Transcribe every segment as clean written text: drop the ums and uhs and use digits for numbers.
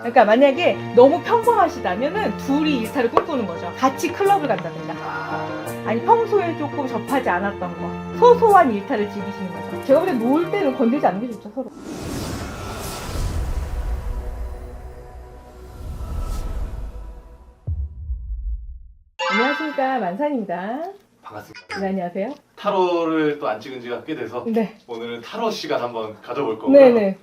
그러니까 만약에 너무 평범하시다면은 둘이 일탈을 꿈꾸는 거죠. 같이 클럽을 간다든가. 아니 평소에 조금 접하지 않았던 거. 소소한 일탈을 즐기시는 거죠. 제가 볼 때 놀 때는 건들지 않는 게 좋죠, 서로. 안녕하십니까, 만산입니다. 반갑습니다. 네, 안녕하세요. 타로를 또 안 찍은 지가 꽤 돼서 네. 오늘은 타로 시간 한번 가져볼 거고요. 네네.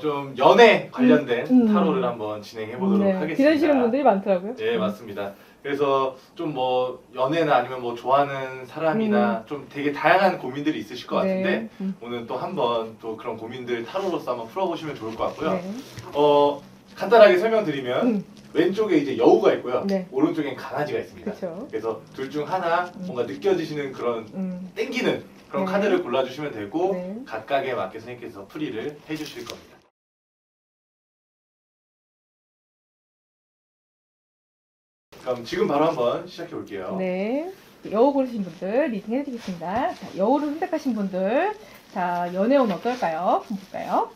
좀 연애 관련된 타로를 음. 한번 진행해 보도록 네. 하겠습니다. 기다리시는 분들이 많더라고요. 네, 맞습니다. 그래서 좀 뭐 연애나 아니면 뭐 좋아하는 사람이나 좀 되게 다양한 고민들이 있으실 것 같은데 네. 오늘 또 한번 또 그런 고민들 타로로서 한번 풀어보시면 좋을 것 같고요. 네. 간단하게 설명드리면 음. 왼쪽에 이제 여우가 있고요. 네. 오른쪽엔 강아지가 있습니다. 그쵸. 그래서 둘 중 하나 뭔가 느껴지시는 그런 땡기는 그런 네. 카드를 골라주시면 되고 네. 각각에 맞게 선생님께서 풀이를 해주실 겁니다. 그럼 지금 바로 한번 시작해 볼게요. 네. 여우 고르신 분들 리딩 해드리겠습니다. 자, 여우를 선택하신 분들, 자, 연애운 어떨까요? 한번 볼까요?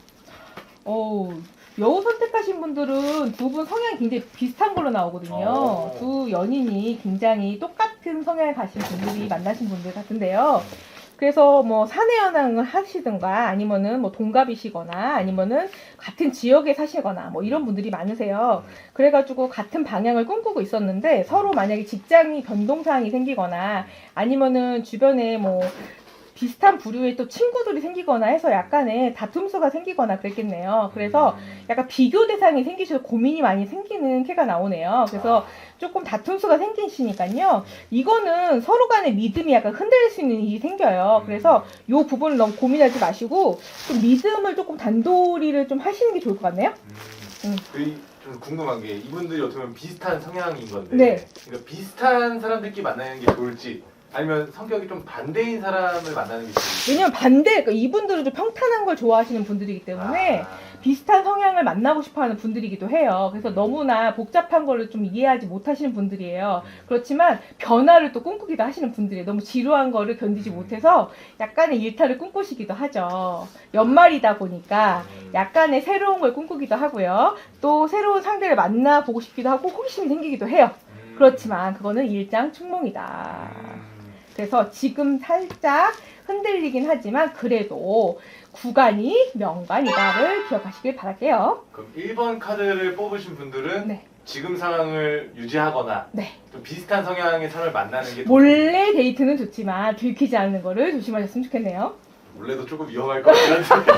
여우 선택하신 분들은 두 분 성향이 굉장히 비슷한 걸로 나오거든요. 두 연인이 굉장히 똑같은 성향을 가진 분들이 만나신 분들 같은데요. 그래서 뭐 사내 연애를 하시든가 아니면은 뭐 동갑이시거나 아니면은 같은 지역에 사시거나 뭐 이런 분들이 많으세요. 그래가지고 같은 방향을 꿈꾸고 있었는데 서로 만약에 직장이 변동사항이 생기거나 아니면은 주변에 뭐 비슷한 부류의 또 친구들이 생기거나 해서 약간의 다툼수가 생기거나 그랬겠네요. 그래서 약간 비교 대상이 생기셔서 고민이 많이 생기는 캐가 나오네요. 그래서 조금 다툼수가 생기시니까요. 이거는 서로 간의 믿음이 약간 흔들릴 수 있는 일이 생겨요. 그래서 이 부분을 너무 고민하지 마시고 좀 믿음을 조금 단도리를 좀 하시는 게 좋을 것 같네요. 좀 궁금한 게 이분들이 어떻게 보면 비슷한 성향인 건데 네. 그러니까 비슷한 사람들끼리 만나는 게 좋을지 아니면 성격이 좀 반대인 사람을 만나는 게 좋을지. 왜냐면 그러니까 이분들은 좀 평탄한 걸 좋아하시는 분들이기 때문에 비슷한 성향을 만나고 싶어하는 분들이기도 해요. 그래서 너무나 복잡한 거를 좀 이해하지 못하시는 분들이에요. 그렇지만 변화를 또 꿈꾸기도 하시는 분들이에요. 너무 지루한 거를 견디지 못해서 약간의 일탈을 꿈꾸시기도 하죠. 연말이다 보니까 약간의 새로운 걸 꿈꾸기도 하고요. 또 새로운 상대를 만나보고 싶기도 하고 호기심이 생기기도 해요. 그렇지만 그거는 일장춘몽이다. 그래서 지금 살짝 흔들리긴 하지만 그래도 구간이 명관이다를 기억하시길 바랄게요. 그럼 1번 카드를 뽑으신 분들은 네. 지금 상황을 유지하거나 네. 좀 비슷한 성향의 사람을 만나는 게 몰래 데이트는 좋지만 들키지 않는 거를 조심하셨으면 좋겠네요. 몰래도 조금 위험할 것 같긴 한데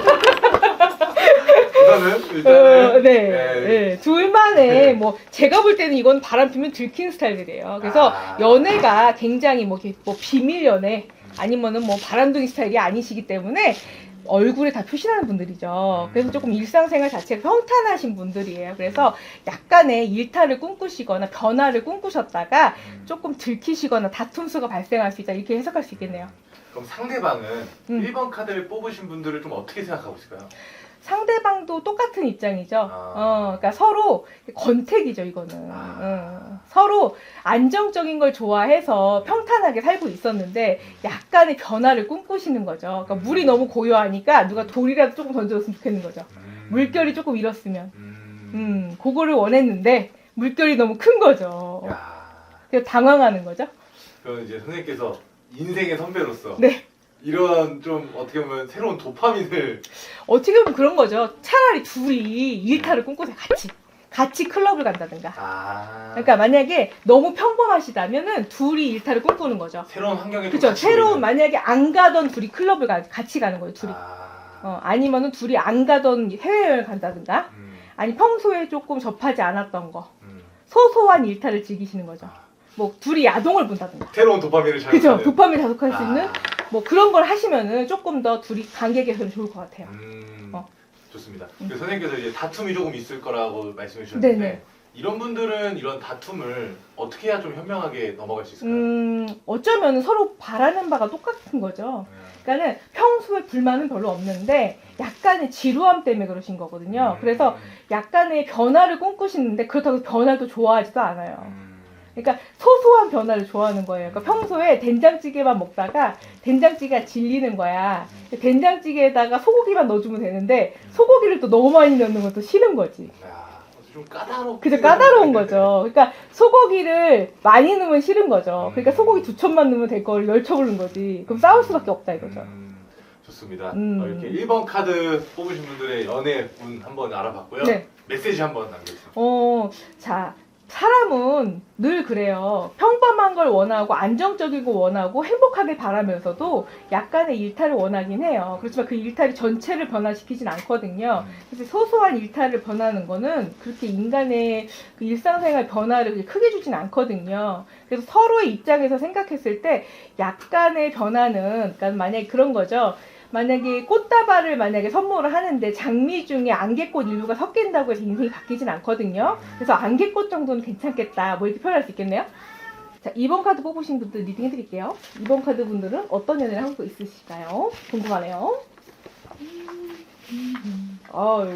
일단은 네. 둘만의 뭐 제가 볼 때는 이건 바람 피면 들키는 스타일이래요. 그래서 연애가 굉장히 뭐 비밀 연애 아니면은 뭐 바람둥이 스타일이 아니시기 때문에 얼굴에 다 표시하는 분들이죠. 그래서 조금 일상생활 자체가 평탄하신 분들이에요. 그래서 약간의 일탈을 꿈꾸시거나 변화를 꿈꾸셨다가 조금 들키시거나 다툼수가 발생할 수 있다 이렇게 해석할 수 있겠네요. 그럼 상대방은 1번 카드를 뽑으신 분들을 좀 어떻게 생각하고 있을까요? 상대방도 똑같은 입장이죠. 그러니까 서로 권태기죠, 이거는. 서로 안정적인 걸 좋아해서 평탄하게 살고 있었는데 약간의 변화를 꿈꾸시는 거죠. 그러니까 물이 너무 고요하니까 누가 돌이라도 조금 던져줬으면 좋겠는 거죠. 물결이 조금 일었으면. 그거를 원했는데 물결이 너무 큰 거죠. 그래서 당황하는 거죠. 그럼 이제 선생님께서 인생의 선배로서 네. 이런 좀 어떻게 보면 새로운 도파민을 어떻게 보면 그런 거죠. 차라리 둘이 일탈을 꿈꾸세요. 같이 클럽을 간다든가. 그러니까 만약에 너무 평범하시다면은 둘이 일탈을 꿈꾸는 거죠. 새로운 환경에 그렇죠. 새로운 만약에 안 가던 둘이 클럽을 같이 가는 거예요. 둘이. 아니면은 둘이 안 가던 해외여행 간다든가. 아니 평소에 조금 접하지 않았던 거. 소소한 일탈을 즐기시는 거죠. 뭐 둘이 야동을 본다든가. 새로운 도파민을 그렇죠. 자극하는. 도파민 자극할 수 있는 뭐 그런 걸 하시면은 조금 더 둘이 관계 개선이 좋을 것 같아요. 좋습니다. 선생님께서 이제 다툼이 조금 있을 거라고 말씀해 주셨는데 네네. 이런 분들은 이런 다툼을 어떻게 해야 좀 현명하게 넘어갈 수 있을까요? 어쩌면 서로 바라는 바가 똑같은 거죠. 그러니까는 평소에 불만은 별로 없는데 약간의 지루함 때문에 그러신 거거든요. 그래서 약간의 변화를 꿈꾸시는데 그렇다고 변화를 또 좋아하지도 않아요. 그러니까 소소한 변화를 좋아하는 거예요. 그러니까 평소에 된장찌개만 먹다가 된장찌개가 질리는 거야. 된장찌개에다가 소고기만 넣어주면 되는데 소고기를 또 너무 많이 넣는 것도 싫은 거지. 좀 까다롭고. 그죠, 까다로운 거죠. 그러니까 소고기를 많이 넣으면 싫은 거죠. 그러니까 소고기 2첩만 넣으면 될 걸 10첩을 넣은 거지. 그럼 싸울 수밖에 없다 이거죠. 좋습니다. 음. 이렇게 1번 카드 뽑으신 분들의 연애 운 한번 알아봤고요. 네. 메시지 한번 남겨주세요. 자, 사람은 늘 그래요. 평범한 걸 원하고 안정적이고 원하고 행복하게 바라면서도 약간의 일탈을 원하긴 해요. 그렇지만 그 일탈이 전체를 변화시키진 않거든요. 그래서 소소한 일탈을 변하는 거는 그렇게 인간의 그 일상생활 변화를 크게 주진 않거든요. 그래서 서로의 입장에서 생각했을 때 약간의 변화는, 그러니까 만약에 그런 거죠. 만약에 꽃다발을 만약에 선물을 하는데 장미 중에 안개꽃 일부가 섞인다고 해서 인생이 바뀌진 않거든요. 그래서 안개꽃 정도는 괜찮겠다. 뭐 이렇게 표현할 수 있겠네요. 자, 2번 카드 뽑으신 분들 리딩 해드릴게요. 2번 카드 분들은 어떤 연애를 하고 있으실까요? 궁금하네요.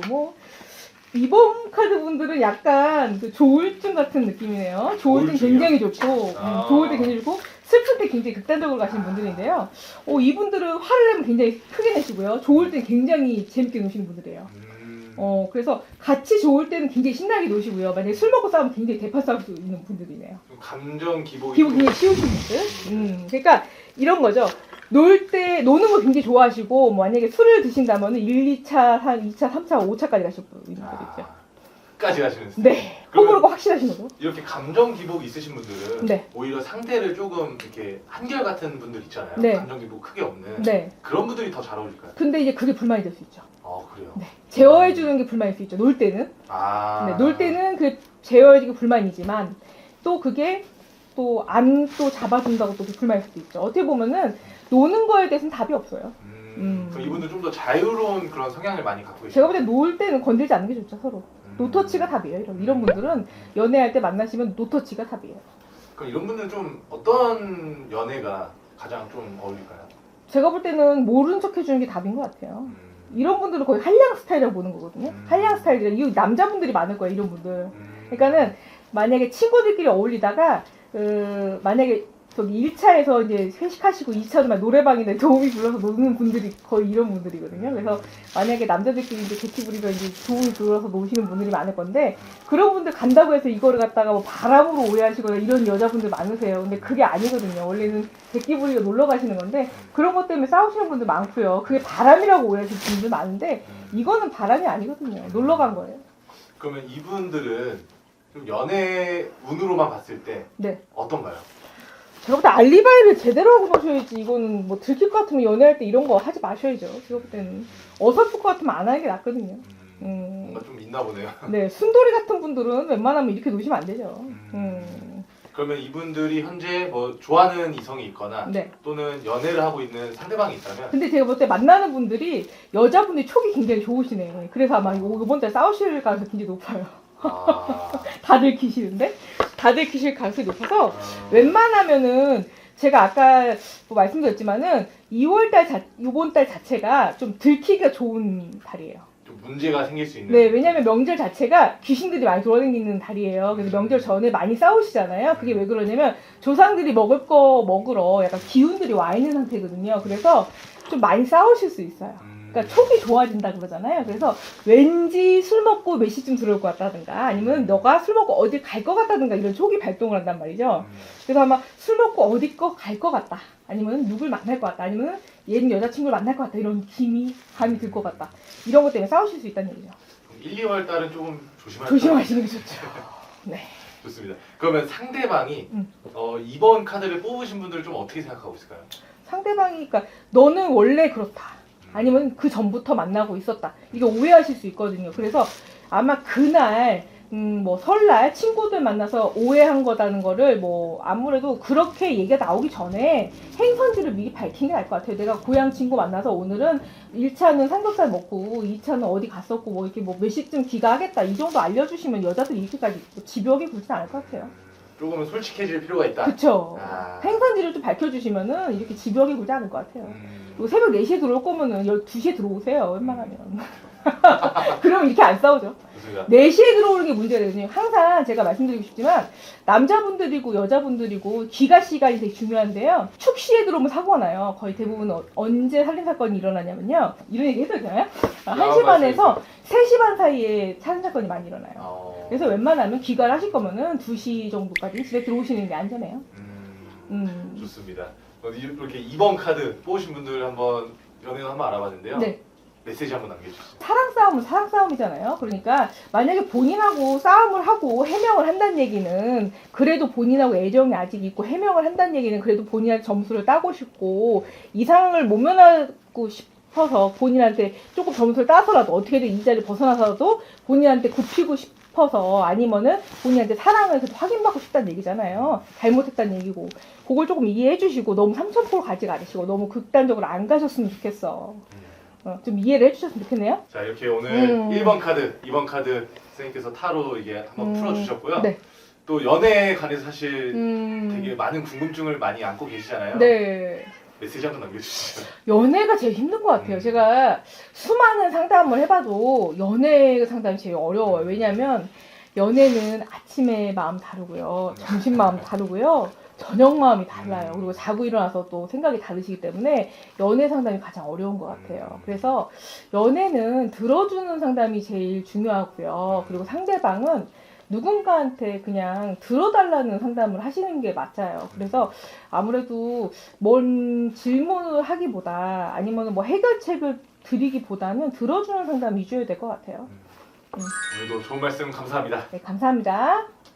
뭐 2번 카드 분들은 약간 그 조울증 같은 느낌이네요. 조울증 굉장히 좋고, 좋을 때 굉장히 좋고, 슬플 때 굉장히 극단적으로 가시는 분들인데요. 이분들은 화를 내면 굉장히 크게 내시고요. 좋을 때 굉장히 재밌게 노시는 분들이에요. 그래서 같이 좋을 때는 굉장히 신나게 노시고요. 만약에 술 먹고 싸우면 굉장히 대파 싸울 수 있는 분들이네요. 좀 감정 기복이 굉장히 쉬우신 분들. 그러니까 이런 거죠. 노는 거 굉장히 좋아하시고, 만약에 술을 드신다면 1, 2차, 한 2차, 3차, 5차까지 가실 분들이죠. 끝까지 가시는. 네. 호불호가 확실하신 거죠. 이렇게 감정 기복이 있으신 분들은 네. 오히려 상대를 조금 이렇게 한결 같은 분들 있잖아요. 네. 감정 기복 크게 없는. 네. 그런 분들이 더 잘 어울릴까요? 근데 이제 그게 불만이 될 수 있죠. 그래요. 네. 제어해주는 게 불만일 수 있죠. 놀 때는. 네, 놀 때는 그 제어해주기 불만이지만 또 그게 또 안 또 잡아준다고 또 불만일 수도 있죠. 어떻게 보면은 노는 거에 대해서는 답이 없어요. 그럼 이분들 좀 더 자유로운 그런 성향을 많이 갖고 계시죠. 제가 볼 때 놀 때는 건들지 않는 게 좋죠, 서로. 노터치가 답이에요. 이런 분들은 연애할 때 만나시면 노터치가 답이에요. 그럼 이런 분들은 좀 어떤 연애가 가장 좀 어울릴까요? 제가 볼 때는 모른 척 해주는 게 답인 것 같아요. 이런 분들은 거의 한량 스타일이라고 보는 거거든요. 한량 스타일이라 이 남자분들이 많을 거예요, 이런 분들. 그러니까는 만약에 친구들끼리 어울리다가 만약에 저기 1차에서 이제 회식하시고 2차도 막 노래방이나 도우미 불러서 노는 분들이 거의 이런 분들이거든요. 그래서 만약에 남자들끼리 이제 객기 부리면 이제 도우미 불러서 노시는 분들이 많을 건데, 그런 분들 간다고 해서 이거를 갖다가 뭐 바람으로 오해하시거나 이런 여자분들 많으세요. 근데 그게 아니거든요. 원래는 객기 부리고 놀러 가시는 건데, 그런 것 때문에 싸우시는 분들 많고요. 그게 바람이라고 오해하시는 분들 많은데, 이거는 바람이 아니거든요. 놀러 간 거예요. 그러면 이분들은 좀 연애 운으로만 봤을 때 네. 어떤가요? 제가 볼 때 알리바이를 제대로 하고 노셔야지. 이거는 뭐 들킬 것 같으면 연애할 때 이런 거 하지 마셔야죠. 제가 볼 때는 어설플 것 같으면 안 하는 게 낫거든요. 뭔가 좀 있나 보네요. 네, 순돌이 같은 분들은 웬만하면 이렇게 노시면 안 되죠. 그러면 이분들이 현재 뭐 좋아하는 이성이 있거나 네. 또는 연애를 하고 있는 상대방이 있다면 근데 제가 볼 때 만나는 분들이 여자분들이 촉이 굉장히 좋으시네요. 그래서 아마 이번 달 싸우실 가능성이 굉장히 높아요. 다들 키시는데? 다들 키실 가능성이 높아서 웬만하면은 제가 아까 뭐 말씀드렸지만은 이번 달 자체가 좀 들키기가 좋은 달이에요. 좀 문제가 생길 수 있는. 네, 왜냐면 명절 자체가 귀신들이 많이 돌아다니는 달이에요. 그래서 명절 전에 많이 싸우시잖아요. 그게 왜 그러냐면 조상들이 먹을 거 먹으러 약간 기운들이 와 있는 상태거든요. 그래서 좀 많이 싸우실 수 있어요. 그러니까 촉이 좋아진다 그러잖아요. 그래서 왠지 술 먹고 몇 시쯤 들어올 것 같다든가, 아니면 너가 술 먹고 어디 갈 것 같다든가, 이런 촉이 발동을 한단 말이죠. 그래서 아마 술 먹고 어디 갈 것 같다, 아니면 누굴 만날 것 같다, 아니면 얘는 여자친구를 만날 것 같다, 이런 감이 들 것 같다, 이런 것 때문에 싸우실 수 있다는 얘기죠. 1, 2월 달은 조금 조심하시는 게 좋죠. 네. 좋습니다. 그러면 상대방이 이번 카드를 뽑으신 분들을 좀 어떻게 생각하고 있을까요? 상대방이, 그러니까 너는 원래 그렇다, 아니면 그 전부터 만나고 있었다, 이게 오해하실 수 있거든요. 그래서 아마 그날 뭐 설날 친구들 만나서 오해한 거라는 거를 뭐 아무래도 그렇게 얘기가 나오기 전에 행선지를 미리 밝힌 게 나을 것 같아요. 내가 고향 친구 만나서 오늘은 1차는 삼겹살 먹고 2차는 어디 갔었고 뭐 이렇게 뭐 몇 시쯤 귀가하겠다, 이 정도 알려주시면 여자들이 이렇게까지 집요하게 굴지 않을 것 같아요. 조금은 솔직해질 필요가 있다. 그쵸. 행선지를 좀 밝혀주시면은 이렇게 집요하게 굴지 않을 것 같아요. 새벽 4시에 들어올 거면은 12시에 들어오세요, 웬만하면. 그럼 이렇게 안 싸우죠. 좋습니다. 4시에 들어오는 게 문제가 되거든요. 항상 제가 말씀드리고 싶지만 남자분들이고 여자분들이고 귀가 시간이 되게 중요한데요. 축시에 들어오면 사고가 나요. 거의 대부분 언제 살인사건이 일어나냐면요. 이런 얘기 해도 되나요? 1시 반에서 3시 반 사이에 살인사건이 많이 일어나요. 그래서 웬만하면 귀가를 하실 거면은 2시 정도까지 집에 들어오시는 게 안전해요. 좋습니다. 이렇게 2번 카드 뽑으신 분들 한번 연애운 한번 알아봤는데요. 네. 메시지 한번 남겨주시죠. 사랑 싸움은 사랑 싸움이잖아요. 그러니까 만약에 본인하고 싸움을 하고 해명을 한다는 얘기는 그래도 본인하고 애정이 아직 있고 해명을 한다는 얘기는 그래도 본인한테 점수를 따고 싶고 이상을 모면하고 싶어서 본인한테 조금 점수를 따서라도 어떻게든 이 자리를 벗어나서라도 본인한테 굽히고 싶어서 아니면은 본인한테 사랑을 계속 확인받고 싶다는 얘기잖아요. 잘못했다는 얘기고 그걸 조금 이해해 주시고 너무 삼천포로 가지 않으시고 너무 극단적으로 안 가셨으면 좋겠어. 좀 이해를 해주셨으면 좋겠네요. 자, 이렇게 오늘 1번 카드, 2번 카드 선생님께서 타로 이게 한번 풀어주셨고요. 네. 또 연애에 관해서 사실 되게 많은 궁금증을 많이 안고 계시잖아요. 네. 메시지 한번 남겨주시죠. 연애가 제일 힘든 것 같아요. 제가 수많은 상담을 해봐도 연애 상담이 제일 어려워요. 왜냐면 연애는 아침에 마음 다르고요. 점심 마음 다르고요. 저녁 마음이 달라요. 그리고 자고 일어나서 또 생각이 다르시기 때문에 연애 상담이 가장 어려운 것 같아요. 그래서 연애는 들어주는 상담이 제일 중요하고요. 그리고 상대방은 누군가한테 그냥 들어달라는 상담을 하시는 게 맞아요. 그래서 아무래도 뭔 질문을 하기보다 아니면 뭐 해결책을 드리기보다는 들어주는 상담 위주여야 될 것 같아요. 오늘도 좋은 말씀 감사합니다. 네, 감사합니다.